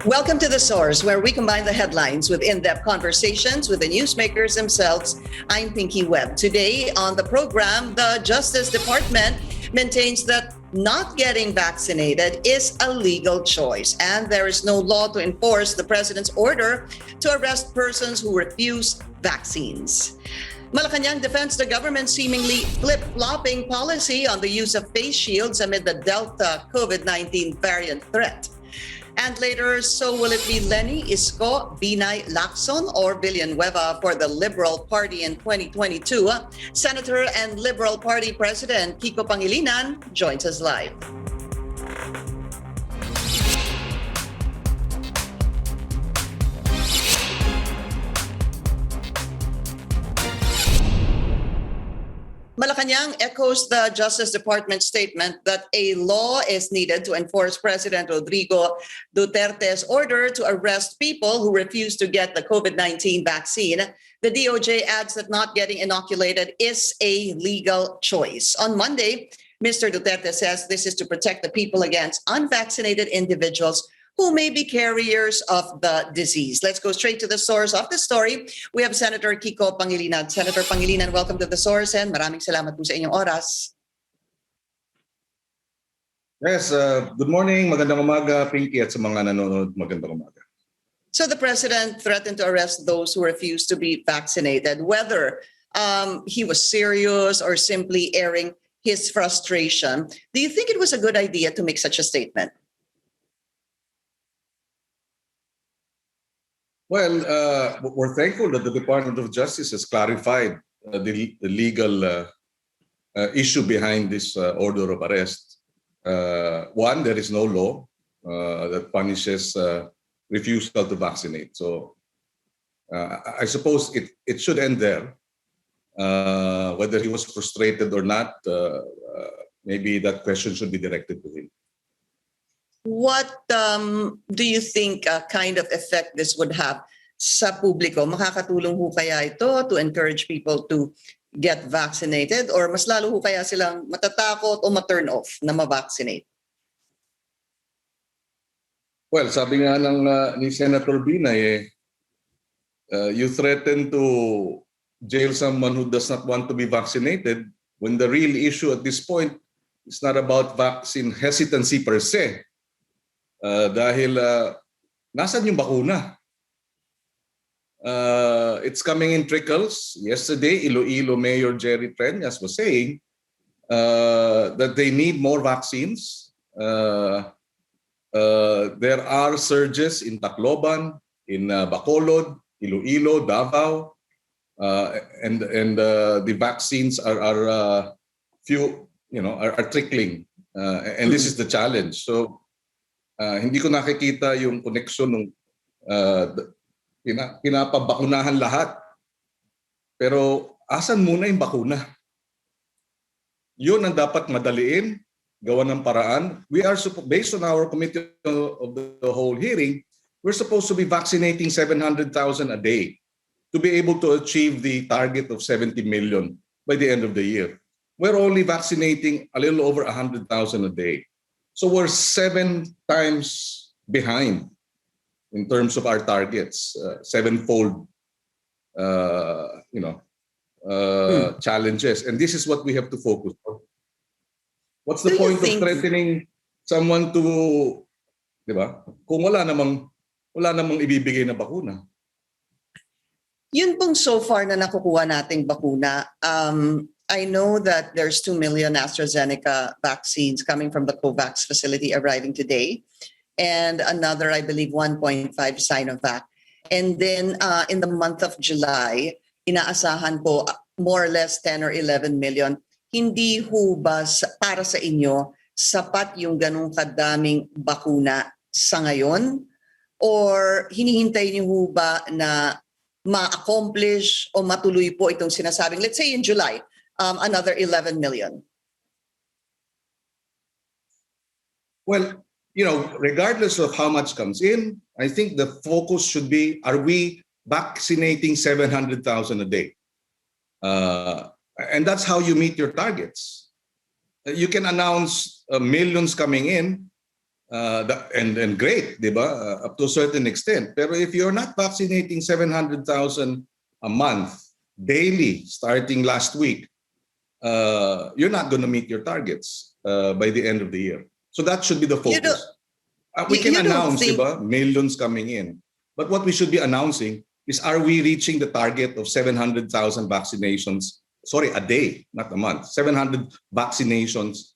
Welcome to The Source, where we combine the headlines with in-depth conversations with the newsmakers themselves. I'm Pinky Webb. Today on the program, the Justice Department maintains that not getting vaccinated is a legal choice, and there is no law to enforce the president's order to arrest persons who refuse vaccines. Malacañang defends the government's seemingly flip-flopping policy on the use of face shields amid the Delta COVID-19 variant threat. And later, so will it be Lenny, Isko, Binay, Lacson, or Villanueva for the Liberal Party in 2022? Senator and Liberal Party President Kiko Pangilinan joins us live. Malacañang echoes the Justice Department statement that a law is needed to enforce President Rodrigo Duterte's order to arrest people who refuse to get the COVID-19 vaccine. The DOJ adds that not getting inoculated is a legal choice. On Monday, Mr. Duterte says this is to protect the people against unvaccinated individuals who may be carriers of the disease. Let's go straight to the source of the story. We have Senator Kiko Pangilinan. Senator Pangilinan, welcome to the source, and maraming salamat po sa inyong oras. Yes, good morning, magandang umaga, Pinky, at sa mga nanonood, magandang umaga. So the president threatened to arrest those who refuse to be vaccinated, whether he was serious or simply airing his frustration. Do you think it was a good idea to make such a statement? Well, we're thankful that the Department of Justice has clarified the legal issue behind this order of arrest. One, there is no law that punishes refusal to vaccinate. So I suppose it should end there. Whether he was frustrated or not, maybe that question should be directed to him. What do you think kind of effect this would have sa publiko? Makakatulong ho kaya ito to encourage people to get vaccinated, or mas lalo ho kaya silang matatakot o ma-turn off na ma-vaccinate? Well, sabi nga ni Senator Binay, you threaten to jail someone who does not want to be vaccinated when the real issue at this point is not about vaccine hesitancy per se. Dahil nasan yung bakuna? It's coming in trickles. Yesterday, Iloilo Mayor Jerry Treñas was saying that they need more vaccines. There are surges in Tacloban, in Bacolod, Iloilo, Davao, and the vaccines are trickling, and this is the challenge. So hindi ko nakikita yung koneksyon ng pinapabakunahan lahat. Pero asan muna yung bakuna? Yun ang dapat madaliin, gawa ng paraan. We are based on our committee of the whole hearing, we're supposed to be vaccinating 700,000 a day to be able to achieve the target of 70 million by the end of the year. We're only vaccinating a little over 100,000 a day. So we're 7 times behind in terms of our targets, sevenfold, challenges, and this is what we have to focus on. What's the point of threatening someone to, di ba? Kung wala namang ibibigay na bakuna. Yun pong so far na nakukuha nating bakuna. I know that there's 2 million AstraZeneca vaccines coming from the COVAX facility arriving today, and another, I believe, 1.5 Sinovac. And then in the month of July, inaasahan po more or less 10 or 11 million. Hindi ho ba para sa inyo sapat yung ganong kadaming bakuna sa ngayon? Or hinihintay niyo ho ba na ma-accomplish o matuloy po itong sinasabing, let's say in July, another 11 million? Well, regardless of how much comes in, I think the focus should be, are we vaccinating 700,000 a day? And that's how you meet your targets. You can announce millions coming in, and great, di ba? Up to a certain extent. Pero if you're not vaccinating 700,000 a month daily starting last week, you're not going to meet your targets by the end of the year. So that should be the focus. We can announce, di ba, millions coming in. But what we should be announcing is, are we reaching the target of 700,000 vaccinations? Sorry, a day, not a month. 700,000 vaccinations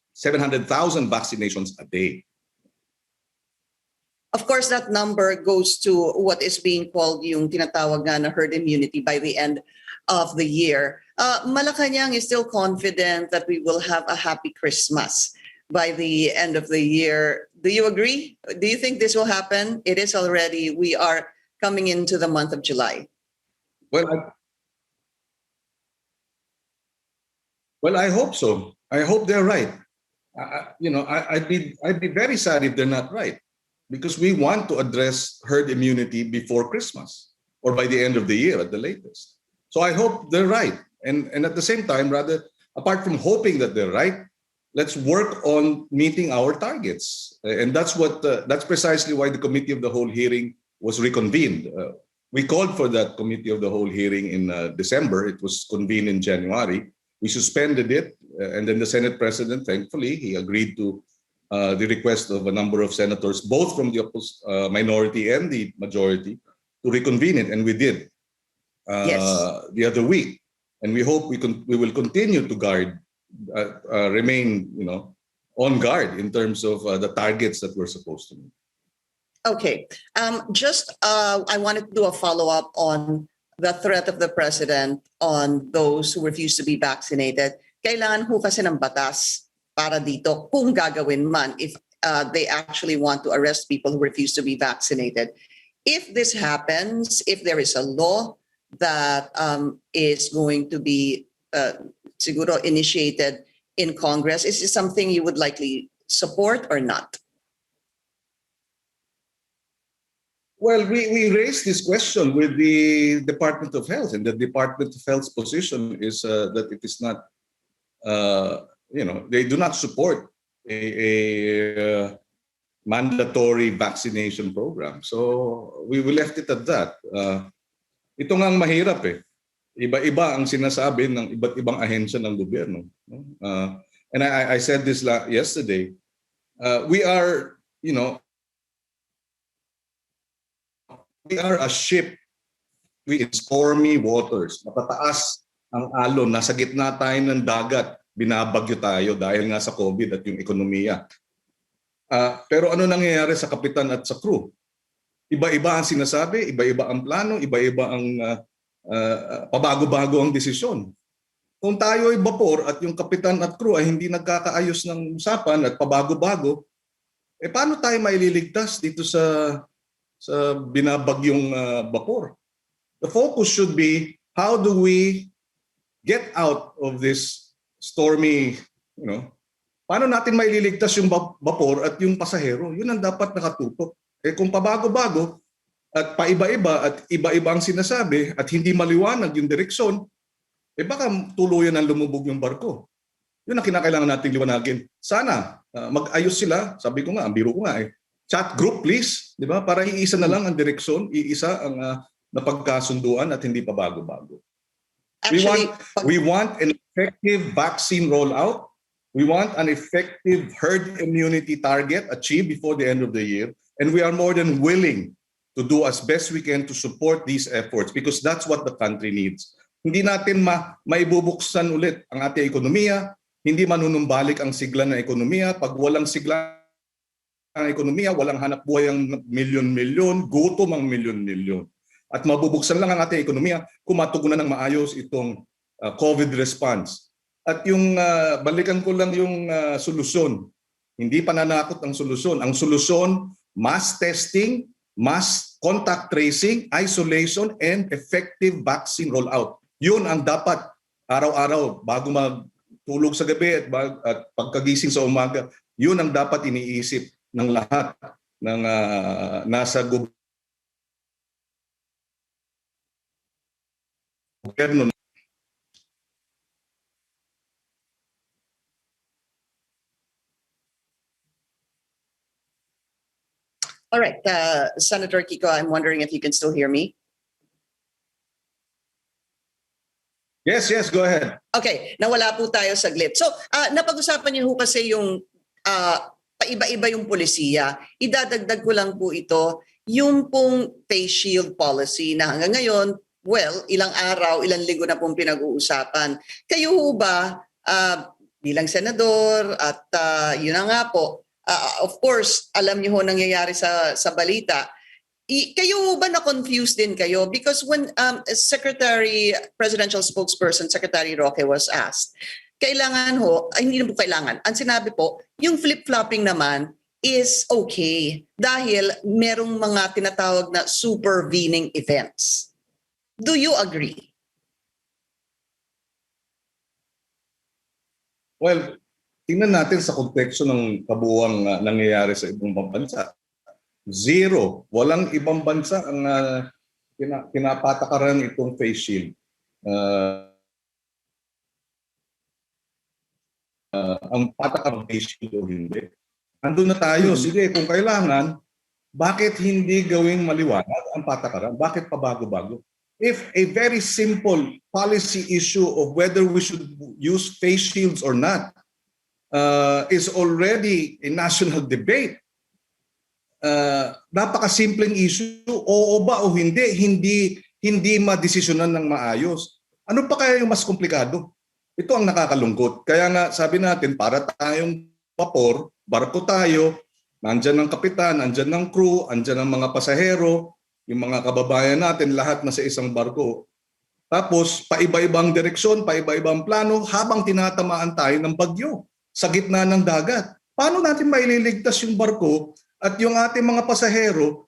a day. Of course, that number goes to what is being called yung tinatawag nga na herd immunity by the end of the year. Malacañang is still confident that we will have a happy Christmas by the end of the year. Do you agree? Do you think this will happen? It is already, we are coming into the month of July. Well, I hope so. I hope they're right. I'd be very sad if they're not right, because we want to address herd immunity before Christmas or by the end of the year at the latest. So I hope they're right. And at the same time, rather, apart from hoping that they're right, let's work on meeting our targets. And that's precisely why the Committee of the Whole hearing was reconvened. We called for that Committee of the Whole hearing in December. It was convened in January. We suspended it, and then the Senate President, thankfully, he agreed to the request of a number of senators, both from the minority and the majority, to reconvene it, and we did the other week. And we hope we will continue to remain, on guard in terms of the targets that we're supposed to meet. Okay. I wanted to do a follow-up on the threat of the president on those who refuse to be vaccinated. Kailangan ho kasi ng batas para dito kung gagawin man if they actually want to arrest people who refuse to be vaccinated. If this happens, if there is a law that is going to be siguro initiated in Congress, is this something you would likely support or not? Well, we raised this question with the Department of Health, and the Department of Health's position is that it is not, they do not support a mandatory vaccination program. So we left it at that. Ito nga ang mahirap eh. Iba-iba ang sinasabi ng iba't ibang ahensya ng gobyerno. And I said this yesterday. We are, we are a ship in stormy waters. Matataas ang alon, nasa gitna tayo ng dagat, binabagyo tayo dahil nga sa COVID at yung ekonomiya. Pero ano nangyayari sa kapitan at sa crew? Iba-iba ang sinasabi, iba-iba ang plano, iba-iba ang pabago-bago ang desisyon. Kung tayo ay vapor at yung kapitan at crew ay hindi nagkakaayos ng usapan at pabago-bago, paano tayo maililigtas dito sa binabagyong vapor? The focus should be, how do we get out of this stormy, paano natin maililigtas yung vapor at yung pasahero? Yun ang dapat nakatutok. Kung pabago-bago at paiba-iba at iba-iba ang sinasabi at hindi maliwanag yung direksyon, baka tuluyan ang lumubog yung barko. Yun ang kinakailangan nating liwanagin. Sana mag-ayos sila, sabi ko nga, ang biro ko nga chat group please, di ba? Para iisa na lang ang direksyon, iisa ang napagkasunduan at hindi pa bago-bago. Actually, we want an effective vaccine rollout. We want an effective herd immunity target achieved before the end of the year. And we are more than willing to do as best we can to support these efforts because that's what the country needs. Hindi natin maibubuksan ulit ang ating ekonomiya, hindi manunumbalik ang sigla ng ekonomiya. Pag walang sigla ang ekonomiya, walang hanap buhay ang milyon-milyon, gutom ang milyon-milyon. At mabubuksan lang ang ating ekonomiya kung matugunan ng maayos itong COVID response. At yung balikan ko lang yung solusyon. Hindi pananakot ang solusyon. Ang solusyon, mass testing, mass contact tracing, isolation, and effective vaccine rollout. Yun ang dapat araw-araw bago magtulog sa gabi at pagkagising sa umaga. Yun ang dapat iniisip ng lahat ng nasa gobyerno. All right, Senator Kiko, I'm wondering if you can still hear me. Yes, go ahead. Okay, nawala po tayo saglit. So, napag-usapan niyo ho kasi yung paiba-iba yung polisiya. Idadagdag ko lang po ito, yung pong face shield policy na hanggang ngayon, well, ilang araw, ilang linggo na pong pinag-uusapan. Kayo ho ba, bilang senador at yun na nga po, of course, alam niyo ho nangyayari sa balita, kayo ba na-confused din kayo? Because when presidential spokesperson, Secretary Roque was asked, kailangan ho, ay hindi na po kailangan, ang sinabi po, yung flip-flopping naman is okay dahil merong mga tinatawag na supervening events. Do you agree? Well, tingnan natin sa konteksto ng kabuuang nangyayari sa ibang bansa. Zero. Walang ibang bansa ang pinapatakaran itong face shield. Ang patakaran ng face shield o hindi. Andun na tayo. Sige, kung kailangan, bakit hindi gawing maliwanag ang patakaran? Bakit pa bago-bago? If a very simple policy issue of whether we should use face shields or not is already a national debate, napakasimpleng issue, oo ba o hindi madesisyonan ng maayos. Ano pa kaya yung mas komplikado? Ito ang nakakalungkot. Kaya nga sabi natin, para tayong vapor, barko tayo, nandyan ang kapitan, nandyan ang crew, nandyan ang mga pasahero, yung mga kababayan natin, lahat na sa isang barko. Tapos, paiba-ibang direksyon, paiba-ibang plano, habang tinatamaan tayo ng bagyo sa gitna ng dagat. Paano natin maililigtas yung barko at yung ating mga pasahero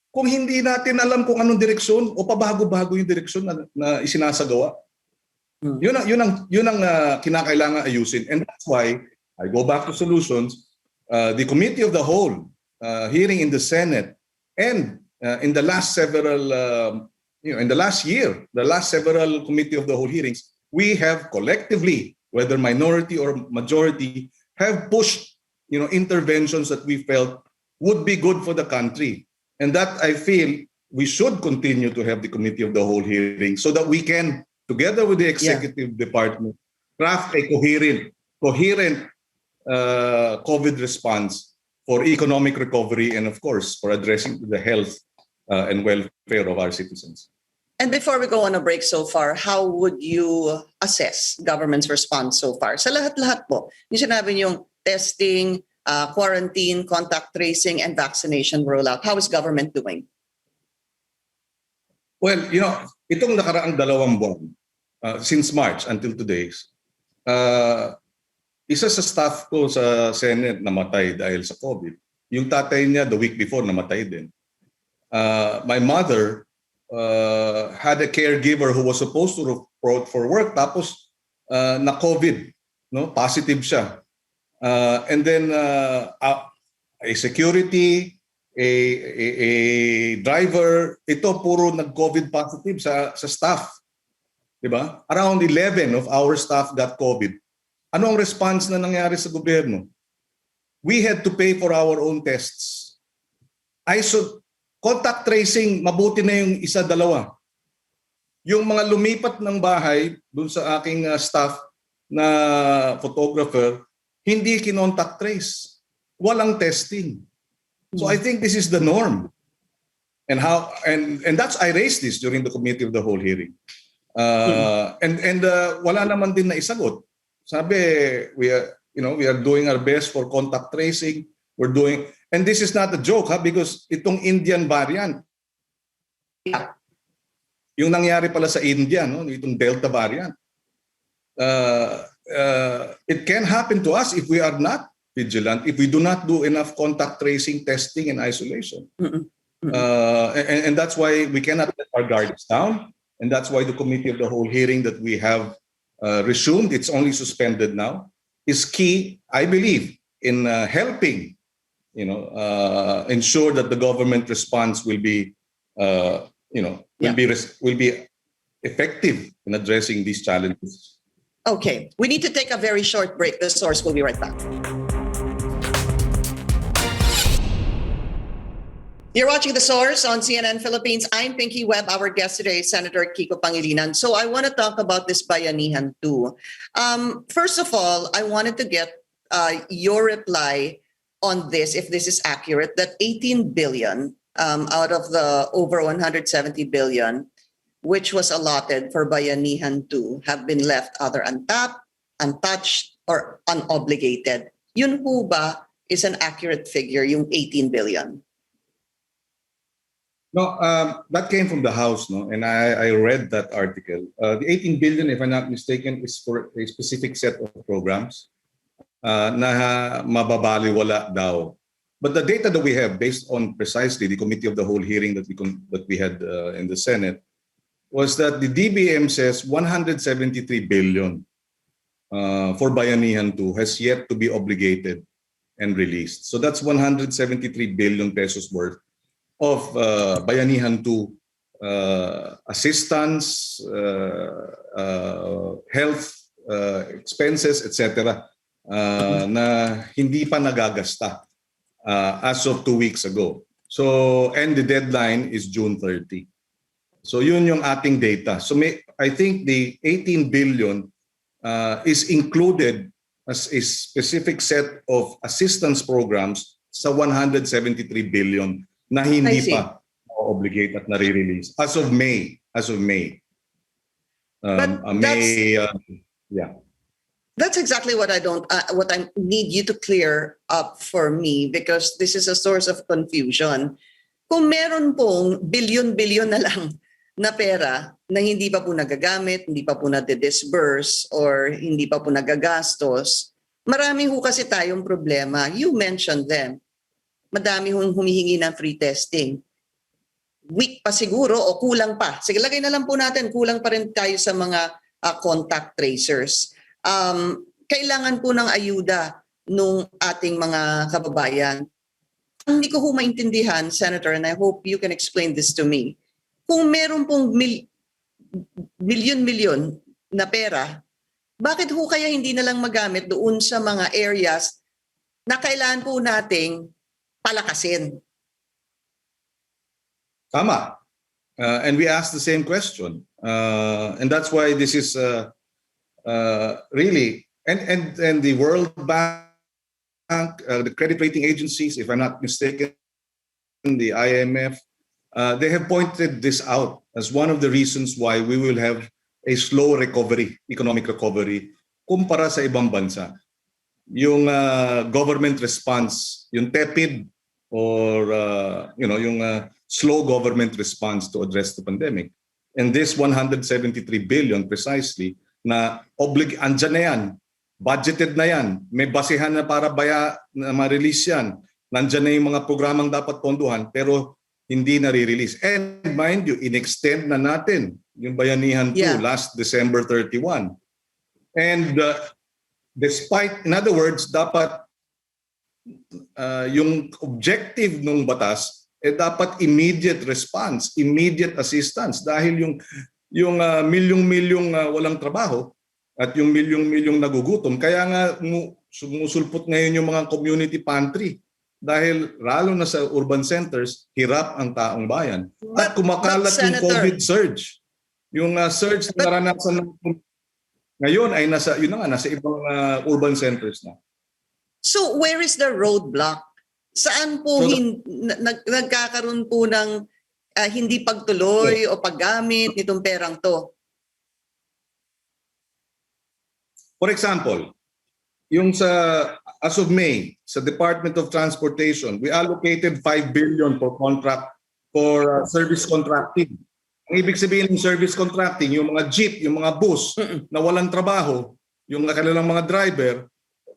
kung hindi natin alam kung anong direksyon o pabago-bago yung direksyon na isinasagawa? Yun ang kinakailangan ayusin. And that's why I go back to solutions. The Committee of the Whole hearing in the Senate and in the last several in the last year, the last several Committee of the Whole hearings, we have collectively, whether minority or majority, have pushed interventions that we felt would be good for the country. And that I feel we should continue to have the Committee of the Whole hearing so that we can, together with the executive department, craft a coherent COVID response for economic recovery and, of course, for addressing the health and welfare of our citizens. And before we go on a break so far, how would you assess government's response so far? Sa lahat-lahat po, yung sinabi niyong testing, quarantine, contact tracing, and vaccination rollout. How is government doing? Well, itong nakaraang 2 buwan, since March until today, isa sa staff ko sa Senate namatay dahil sa COVID. Yung tatay niya the week before namatay din. My mother had a caregiver who was supposed to report for work tapos na COVID, positive siya. And then a security, a driver, ito puro nag-COVID positive sa staff. Diba? Around 11 of our staff got COVID. Ano ang response na nangyari sa gobyerno? We had to pay for our own tests. Contact tracing, mabuti na yung 1-2. Yung mga lumipat ng bahay, dun sa aking staff na photographer, hindi kinontact trace. Walang testing. So I think this is the norm. And that's I raised this during the Committee of the Whole hearing. Wala naman din na isagot. Sabi, we are doing our best for contact tracing. And this is not a joke, because itong Indian variant, yung nangyari pala sa India, itong Delta variant, it can happen to us if we are not vigilant, if we do not do enough contact tracing, testing, and isolation. And that's why we cannot let our guards down. And that's why the Committee of the Whole hearing that we have resumed, it's only suspended now, is key, I believe, in helping, ensure that the government response will be, will be effective in addressing these challenges. Okay, we need to take a very short break. The source will be right back. You're watching The Source on CNN Philippines. I'm Pinky Webb. Our guest today is Senator Kiko Pangilinan. So I want to talk about this bayanihan too. First of all, I wanted to get your reply on this, if this is accurate, that 18 billion out of the over 170 billion, which was allotted for bayanihan 2, have been left either untapped, untouched, or unobligated. Yun po ba is an accurate figure, yung 18 billion? No, that came from the House, no, and I read that article. The 18 billion, if I'm not mistaken, is for a specific set of programs na mababaliwala daw. But the data that we have, based on precisely the committee of the whole hearing that we had in the Senate, was that the DBM says 173 billion for Bayanihan 2 has yet to be obligated and released. So that's 173 billion pesos worth of Bayanihan 2 assistance, health expenses, etc. Na hindi pa nagagasta as of 2 weeks ago. So, and the deadline is June 30. So yun yung ating data. So I think the 18 billion is included as a specific set of assistance programs sa 173 billion na hindi pa obligate at nare-release as of May. Yeah. That's exactly what I need you to clear up for me, because this is a source of confusion. Kung meron pong bilyon-bilyon na lang na pera na hindi pa po nagagamit, hindi pa po na-disburse, or hindi pa po nagagastos, marami ho kasi tayong problema. You mentioned them. Madami hong humihingi ng free testing. Weak pa siguro o kulang pa. Sige, lagay na lang po natin, kulang pa rin tayo sa mga contact tracers. Kailangan po ng ayuda nung ating mga kababayan. Hindi ko ho maintindihan, Senator, and I hope you can explain this to me. Kung meron pong milyon-milyon na pera, bakit ho kaya hindi na lang magamit doon sa mga areas na kailangan po nating palakasin? Tama. And we asked the same question. And that's why this is really, and the World Bank, the credit rating agencies, if I'm not mistaken, the IMF, they have pointed this out as one of the reasons why we will have a slow recovery, economic recovery, kumpara sa ibang bansa. Yung government response, yung tepid or yung slow government response to address the pandemic. And this 173 billion precisely na andyan na yan, budgeted na yan, may basihan na para na ma-release yan, nandyan na yung mga programang dapat ponduhan, pero hindi na-release. And mind you, in-extend na natin yung Bayanihan 2 last December 31. And despite, in other words, dapat yung objective ng batas dapat immediate response, immediate assistance, dahil yung milyong-milyong walang trabaho at yung milyong-milyong nagugutom, kaya nga sumusulpot ngayon yung mga community pantry dahil lalo na sa urban centers, hirap ang taong bayan. At kumakalat yung COVID surge. Yung surge na naranasan ngayon ay nasa ibang urban centers na. So where is the roadblock? Saan po nagkakaroon po ng hindi pagtuloy o paggamit nitong perang to? For example, yung as of May, sa Department of Transportation, we allocated 5 billion for service contracting. Ang ibig sabihin ng service contracting, yung mga jeep, yung mga bus na walang trabaho, yung kanilang mga driver,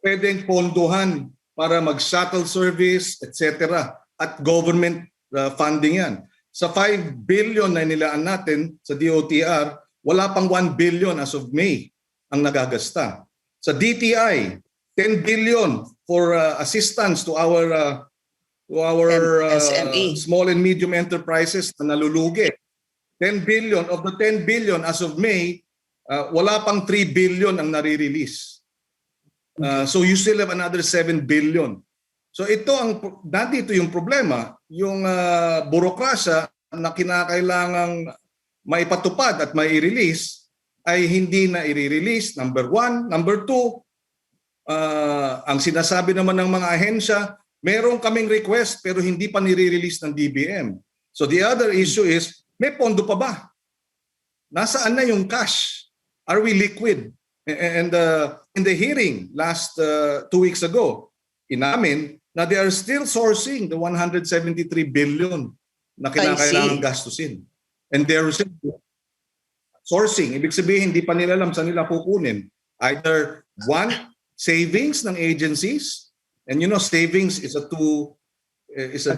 pwedeng ponduhan para mag-shuttle service, etc. At government funding yan. Sa 5 billion na nilaan natin sa DOTR, wala pang 1 billion as of May ang nagagasta. Sa DTI, 10 billion for assistance to our small and medium enterprises na nalulugi. 10 billion. Of the 10 billion as of May, wala pang 3 billion ang nare-release. So you still have another 7 billion. So nandito yung problema, yung burokrasya na kinakailangang maipatupad at mai-release ay hindi na i-release, number one. Number two, ang sinasabi naman ng mga ahensya, meron kaming request pero hindi pa nire-release ng DBM. So the other issue is, may pondo pa ba? Nasaan na yung cash? Are we liquid? And in the hearing last 2 weeks ago, inamin na they are still sourcing the 173 billion na kinakailangan gastusin. And they're sourcing. Ibig sabihin, hindi pa nila alam saan nila kukunin. Either one, savings ng agencies, and you know, savings is a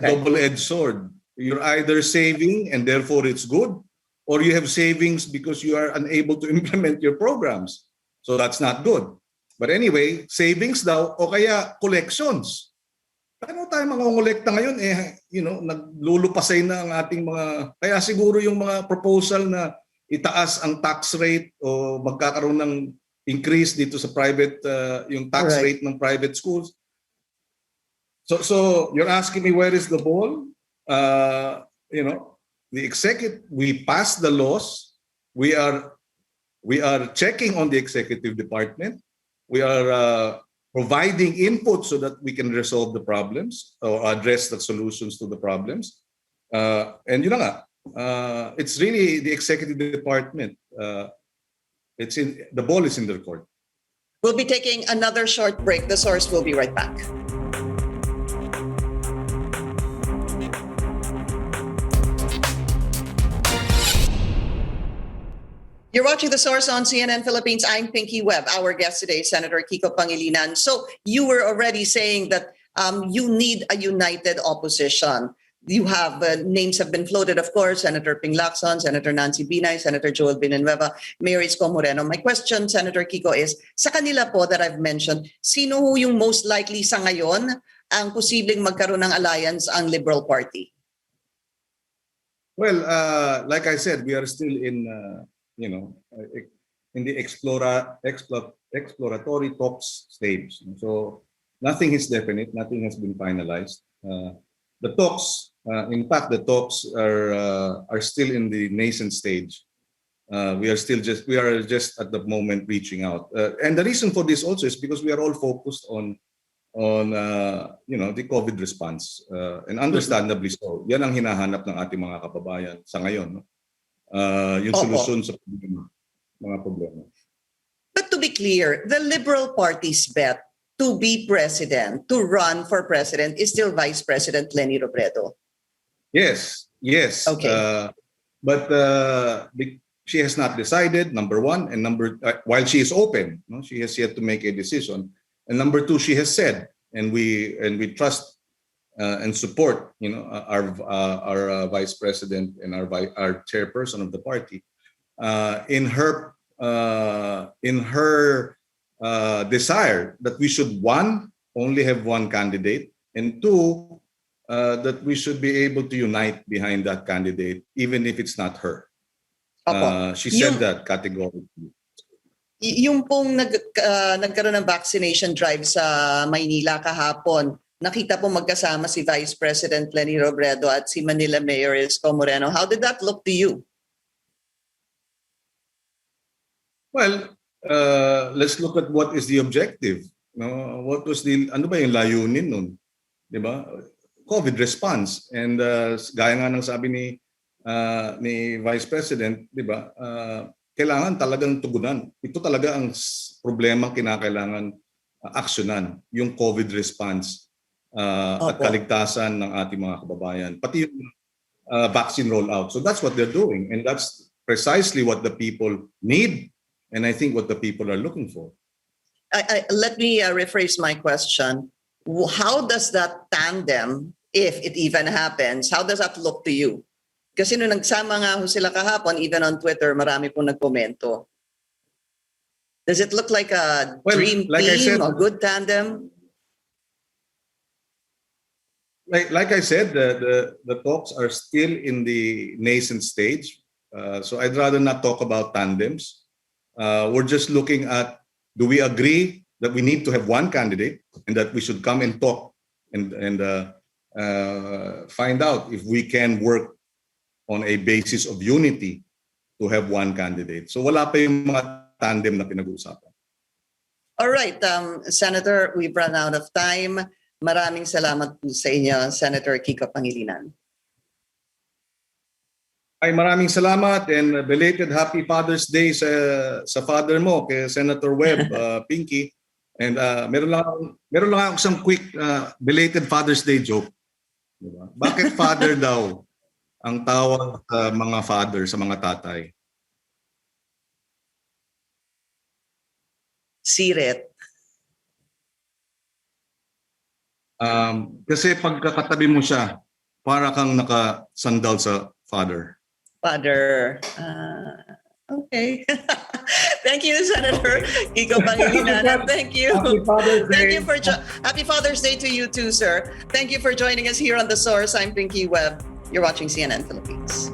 double-edged sword. You're either saving and therefore it's good, or you have savings because you are unable to implement your programs. So that's not good. But anyway, savings daw o kaya collections. Paano tayo mangongolekta ngayon? Naglulupasay na ang ating mga... Kaya siguro yung mga proposal na itaas ang tax rate o magkakaroon ng increase dito sa private, yung tax rate ng private schools. So you're asking me where is the ball? The executive, we passed the laws. We are checking on the executive department. We are providing input so that we can resolve the problems or address the solutions to the problems. And it's really the executive department. The ball is in their court. We'll be taking another short break. The source will be right back. You're watching The Source on CNN Philippines. I'm Pinky Webb. Our guest today, Senator Kiko Pangilinan. So you were already saying that you need a united opposition. You have names have been floated, of course, Senator Ping Lacson, Senator Nancy Binay, Senator Joel Villanueva, Mayor Isko. My question, Senator Kiko, is sa kanila po that I've mentioned, sino ho yung most likely sa ngayon ang posibleng magkaroon ng alliance ang Liberal Party? Well, like I said, we are still in the exploratory talks stage. So nothing is definite, nothing has been finalized. The talks, in fact, the talks are still in the nascent stage. We are just at the moment reaching out. And the reason for this also is because we are all focused on the COVID response, and understandably so. Yan ang hinahanap ng ating mga kababayan sa ngayon, no? Yung solusyon sa mga problema. But to be clear, the Liberal Party's bet to be president, to run for president, is still Vice President Leni Robredo. Yes. Okay. But she has not decided, number one, and while she is open, no, she has yet to make a decision. And number two, she has said, and we trust and support, our vice president and our chairperson of the party, in her desire that we should, one, only have one candidate, and two, that we should be able to unite behind that candidate, even if it's not her. She said that categorically. Yung pong nagkaroon ng vaccination drive sa Maynila kahapon, nakita po magkasama si Vice President Leni Robredo at si Manila Mayor Isko. How did that look to you? Well, let's look at what is the objective. No, what was ano ba yung layunin nun? 'Di ba? COVID response, and gaya nga ng sabi ni Vice President, 'di ba? Kailangan talagang tugunan. Ito talaga ang problema kinakailangan aksyonan, yung COVID response. At kaligtasan ng ating mga kababayan, pati yung vaccine rollout. So that's what they're doing, and that's precisely what the people need, and I think what the people are looking for. Let me rephrase my question. How does that tandem, if it even happens, how does that look to you? Kasi nung nagsama nga ho sila kahapon, even on Twitter, marami pong nagkomento. Does it look like a dream team, a good tandem? Like I said, the talks are still in the nascent stage. So I'd rather not talk about tandems. We're just looking at, do we agree that we need to have one candidate and that we should come and talk find out if we can work on a basis of unity to have one candidate. So wala pa yung mga tandem na pinag-uusapan. All right, Senator, we've run out of time. Maraming salamat po sa inyo, Senator Kiko Pangilinan. Ay, maraming salamat and belated Happy Father's Day sa father mo, kay Senator Webb, Pinky. And meron lang ako isang quick belated Father's Day joke. Diba? Bakit father daw ang tawag sa mga father, sa mga tatay? Sirit. Kasi pagkakatabi mo siya, para kang nakasandal sa father. Father. Okay. Thank you, Senator Kiko Pangilinan. Thank you. Happy Father's Day. Thank you for Happy Father's Day to you too, sir. Thank you for joining us here on The Source. I'm Pinky Webb. You're watching CNN Philippines.